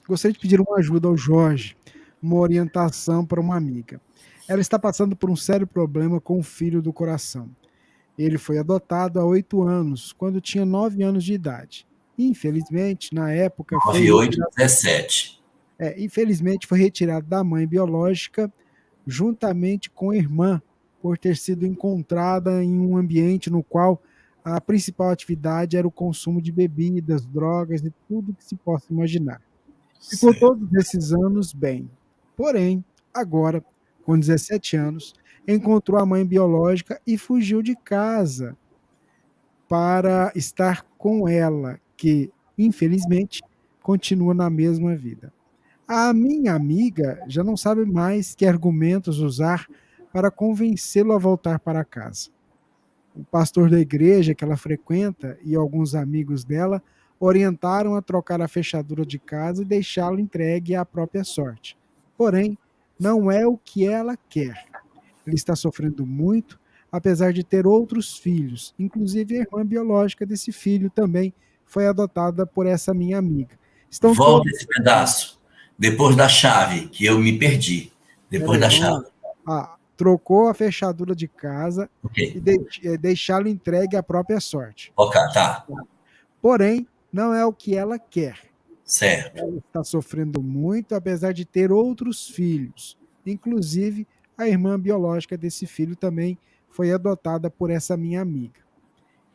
Gostaria de pedir uma ajuda ao Jorge, uma orientação para uma amiga. Ela está passando por um sério problema com o filho do coração. Ele foi adotado há 8 anos, quando tinha 9 anos de idade. Infelizmente, na época, 98, 17. infelizmente foi retirado da mãe biológica juntamente com a irmã, por ter sido encontrada em um ambiente no qual a principal atividade era o consumo de bebidas, drogas e tudo que se possa imaginar. Ficou Certo. todos esses anos bem. Porém, agora, com 17 anos, encontrou a mãe biológica e fugiu de casa para estar com ela, que, infelizmente, continua na mesma vida. A minha amiga já não sabe mais que argumentos usar para convencê-lo a voltar para casa. O pastor da igreja que ela frequenta e alguns amigos dela orientaram a trocar a fechadura de casa e deixá-lo entregue à própria sorte. Porém, não é o que ela quer. Ele está sofrendo muito, apesar de ter outros filhos, inclusive a irmã biológica desse filho também foi adotada por essa minha amiga. Estão Volta todos. esse pedaço. Depois da chave, que eu me perdi. Depois Peraí, da vamos chave. lá. Trocou a fechadura de casa Ok. e deixá-lo entregue à própria sorte. Ok, tá. Porém, não é o que ela quer. Certo. Ela está sofrendo muito, apesar de ter outros filhos. Inclusive, a irmã biológica desse filho também foi adotada por essa minha amiga.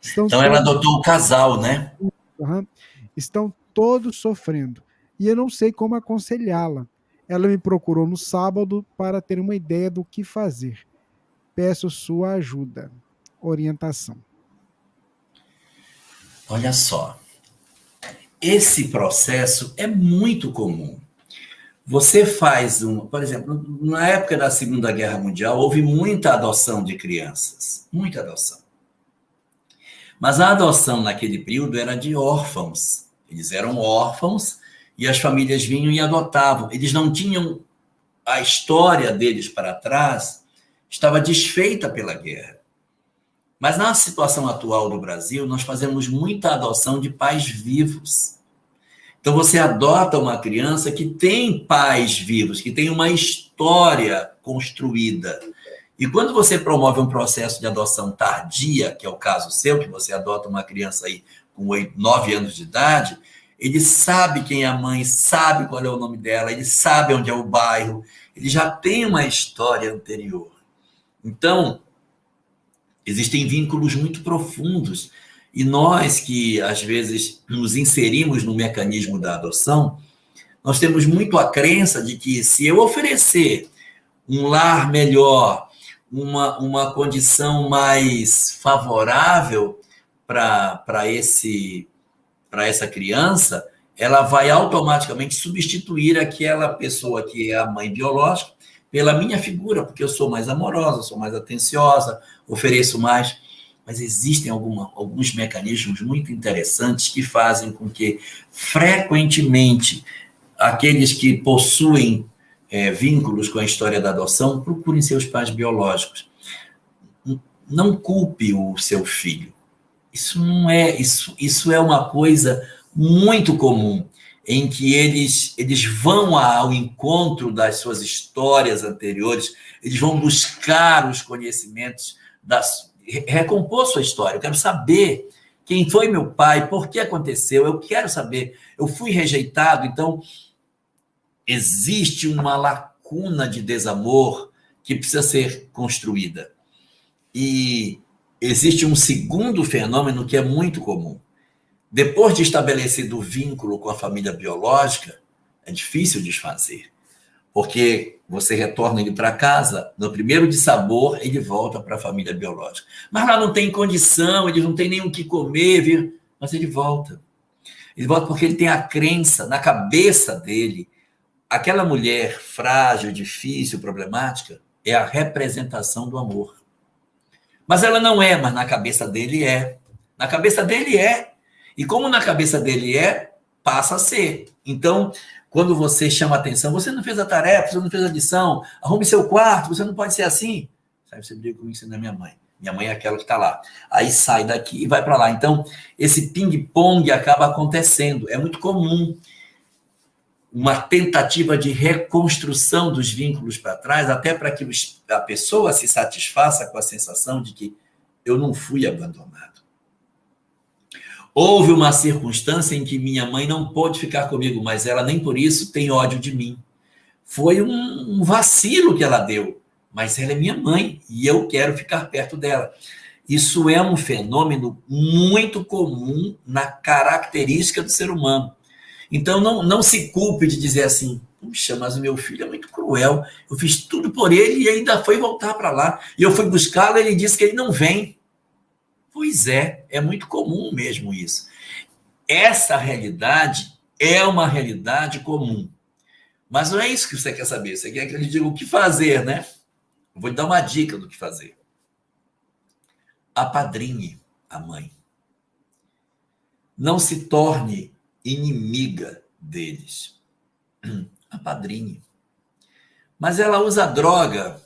Estão Então ela todos, adotou o casal, né? aham, estão todos sofrendo. E eu não sei como aconselhá-la. Ela me procurou no sábado para ter uma ideia do que fazer. Peço sua ajuda, orientação. Olha só. Esse processo é muito comum. Você faz por exemplo, na época da Segunda Guerra Mundial, houve muita adoção de crianças. Muita adoção. Mas a adoção naquele período era de órfãos. Eles eram órfãos e as famílias vinham e adotavam. Eles não tinham a história deles para trás, estava desfeita pela guerra. Mas na situação atual do Brasil, nós fazemos muita adoção de pais vivos. Então você adota uma criança que tem pais vivos, que tem uma história construída. E quando você promove um processo de adoção tardia, que é o caso seu, que você adota uma criança aí com 9 anos de idade, ele sabe quem é a mãe, sabe qual é o nome dela, ele sabe onde é o bairro, ele já tem uma história anterior. Então, existem vínculos muito profundos. E nós que, às vezes, nos inserimos no mecanismo da adoção, nós temos muito a crença de que se eu oferecer um lar melhor, uma condição mais favorável para essa criança, ela vai automaticamente substituir aquela pessoa que é a mãe biológica pela minha figura, porque eu sou mais amorosa, sou mais atenciosa, ofereço mais. Mas existem alguns mecanismos muito interessantes que fazem com que, frequentemente, aqueles que possuem vínculos com a história da adoção procurem seus pais biológicos. Não culpe o seu filho. Isso não é isso é uma coisa muito comum, em que eles vão ao encontro das suas histórias anteriores, eles vão buscar os conhecimentos, recompor sua história. Eu quero saber quem foi meu pai, por que aconteceu, eu quero saber, eu fui rejeitado, então existe uma lacuna de desamor que precisa ser construída. E existe um segundo fenômeno que é muito comum. Depois de estabelecido o vínculo com a família biológica, é difícil desfazer, porque você retorna ele para casa, no primeiro dissabor, ele volta para a família biológica. Mas lá não tem condição, eles não têm nem o que comer, viu? Mas ele volta. Ele volta porque ele tem a crença na cabeça dele. Aquela mulher frágil, difícil, problemática, é a representação do amor. Mas ela não é, mas na cabeça dele é. Na cabeça dele é. E como na cabeça dele é, passa a ser. Então, quando você chama atenção, você não fez a tarefa, você não fez a lição, arrume seu quarto, você não pode ser assim. Sabe, você briga comigo, você não é minha mãe. Minha mãe é aquela que está lá. Aí sai daqui e vai para lá. Então, esse ping-pong acaba acontecendo. É muito comum. uma tentativa de reconstrução dos vínculos para trás, até para que a pessoa se satisfaça com a sensação de que eu não fui abandonado. Houve uma circunstância em que minha mãe não pôde ficar comigo, mas ela nem por isso tem ódio de mim. Foi um vacilo que ela deu, mas ela é minha mãe e eu quero ficar perto dela. Isso é um fenômeno muito comum na característica do ser humano. Então, não se culpe de dizer assim, puxa, mas o meu filho é muito cruel, eu fiz tudo por ele e ainda foi voltar para lá. E eu fui buscá-lo e ele disse que ele não vem. Pois é muito comum mesmo isso. Essa realidade é uma realidade comum. Mas não é isso que você quer saber, você quer que eu lhe diga o que fazer, né? Eu vou lhe dar uma dica do que fazer. Apadrinhe a mãe. Não se torne inimiga deles. Apadrinhe. Mas ela usa droga.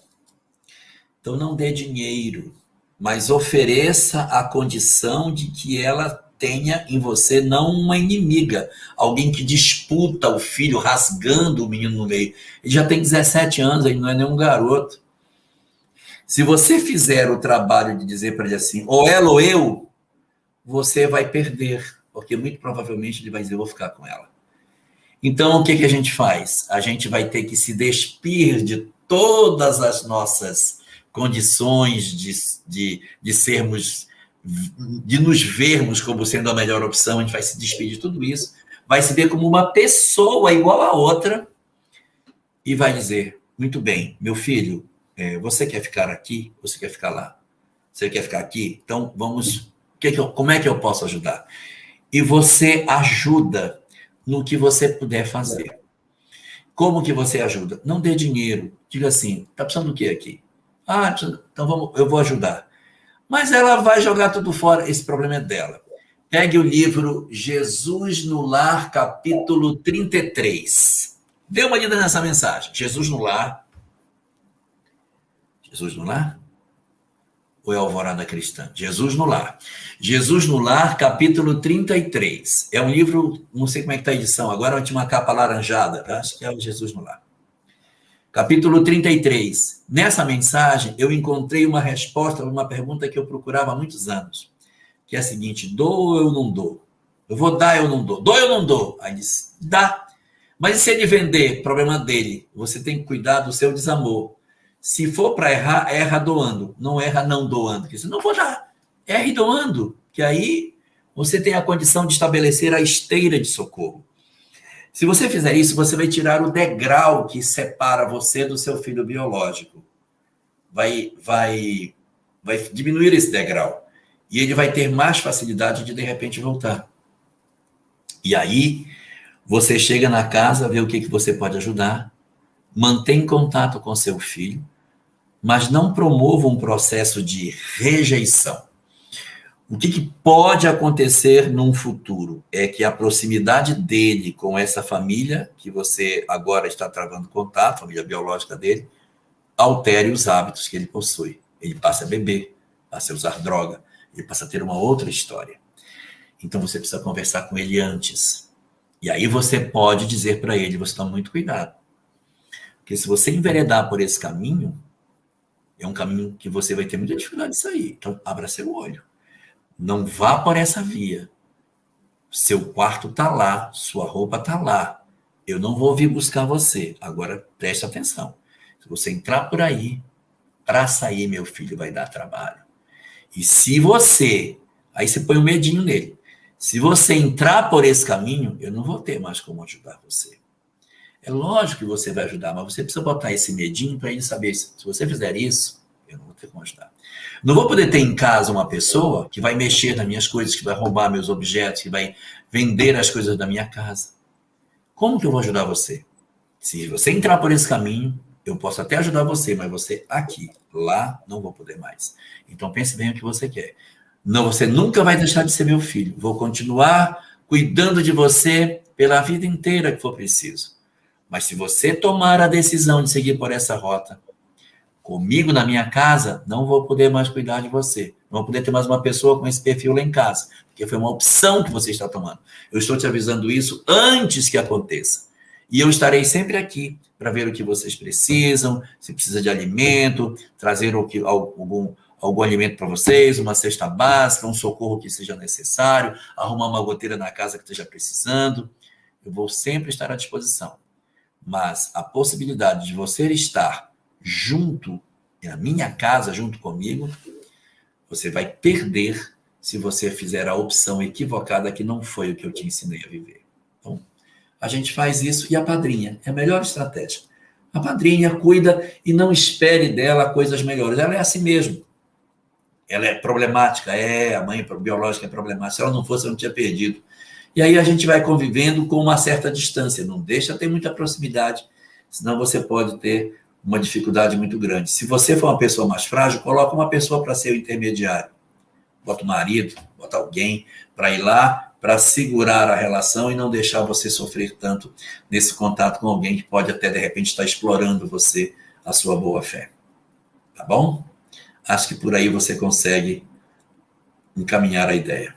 Então não dê dinheiro, mas ofereça a condição de que ela tenha em você não uma inimiga, alguém que disputa o filho, rasgando o menino no meio. Ele já tem 17 anos, ele não é nenhum garoto. Se você fizer o trabalho de dizer para ele assim, ou ela ou eu, você vai perder, porque muito provavelmente ele vai dizer, eu vou ficar com ela. Então, o que a gente faz? A gente vai ter que se despir de todas as nossas condições de sermos, de nos vermos como sendo a melhor opção, a gente vai se despedir de tudo isso, vai se ver como uma pessoa igual a outra e vai dizer, muito bem, meu filho, você quer ficar aqui ou você quer ficar lá? Você quer ficar aqui? Então, vamos... Como é que eu posso ajudar? E você ajuda no que você puder fazer. Como que você ajuda? Não dê dinheiro. Diga assim, tá precisando do que aqui? Então eu vou ajudar. Mas ela vai jogar tudo fora, esse problema é dela. Pegue o livro Jesus no Lar, capítulo 33. Dê uma lida nessa mensagem. Jesus no Lar. Jesus no Lar? Ou é Alvorada Cristã? Jesus no Lar. Jesus no Lar, capítulo 33. É um livro, não sei como é que está a edição, agora tinha uma capa alaranjada. Acho que é o Jesus no Lar. Capítulo 33. Nessa mensagem, eu encontrei uma resposta para uma pergunta que eu procurava há muitos anos, que é a seguinte, dou ou eu não dou? Eu vou dar ou eu não dou? Dou ou eu não dou? Aí disse, dá. Mas e se ele vender? Problema dele. Você tem que cuidar do seu desamor. Se for para errar, erra doando. Não erra não doando. Porque você não vou dar. Erre doando. Que aí você tem a condição de estabelecer a esteira de socorro. Se você fizer isso, você vai tirar o degrau que separa você do seu filho biológico. Vai diminuir esse degrau. E ele vai ter mais facilidade de repente, voltar. E aí, você chega na casa, vê o que você pode ajudar, mantém contato com seu filho, mas não promova um processo de rejeição. O que pode acontecer num futuro é que a proximidade dele com essa família, que você agora está travando contato, família biológica dele, altere os hábitos que ele possui. Ele passa a beber, passa a usar droga, ele passa a ter uma outra história. Então você precisa conversar com ele antes. E aí você pode dizer para ele, você toma muito cuidado. Porque se você enveredar por esse caminho, é um caminho que você vai ter muita dificuldade de sair. Então abra seu olho. Não vá por essa via. Seu quarto está lá, sua roupa está lá. Eu não vou vir buscar você. Agora, preste atenção. Se você entrar por aí, para sair, meu filho, vai dar trabalho. E se você... Aí você põe um medinho nele. Se você entrar por esse caminho, eu não vou ter mais como ajudar você. É lógico que você vai ajudar, mas você precisa botar esse medinho para ele saber. Se você fizer isso, eu não vou ter como ajudar. Não vou poder ter em casa uma pessoa que vai mexer nas minhas coisas, que vai roubar meus objetos, que vai vender as coisas da minha casa. Como que eu vou ajudar você? Se você entrar por esse caminho, eu posso até ajudar você, mas você aqui, lá, não vou poder mais. Então pense bem o que você quer. Não, você nunca vai deixar de ser meu filho. Vou continuar cuidando de você pela vida inteira que for preciso. Mas se você tomar a decisão de seguir por essa rota, comigo na minha casa, não vou poder mais cuidar de você. Não vou poder ter mais uma pessoa com esse perfil lá em casa. Porque foi uma opção que você está tomando. Eu estou te avisando isso antes que aconteça. E eu estarei sempre aqui para ver o que vocês precisam, se precisa de alimento, trazer algum alimento para vocês, uma cesta básica, um socorro que seja necessário, arrumar uma goteira na casa que esteja precisando. Eu vou sempre estar à disposição. Mas a possibilidade de você estar junto, na minha casa, junto comigo, você vai perder se você fizer a opção equivocada que não foi o que eu te ensinei a viver. Então, a gente faz isso e a padrinha é a melhor estratégia. A padrinha cuida e não espere dela coisas melhores. Ela é assim mesmo. Ela é problemática, a mãe biológica é problemática. Se ela não fosse, eu não tinha perdido. E aí a gente vai convivendo com uma certa distância. Não deixa ter muita proximidade, senão você pode ter uma dificuldade muito grande. Se você for uma pessoa mais frágil, coloca uma pessoa para ser o intermediário. Bota o marido, bota alguém para ir lá, para segurar a relação e não deixar você sofrer tanto nesse contato com alguém que pode até, de repente, estar explorando você, a sua boa fé. Tá bom? Acho que por aí você consegue encaminhar a ideia.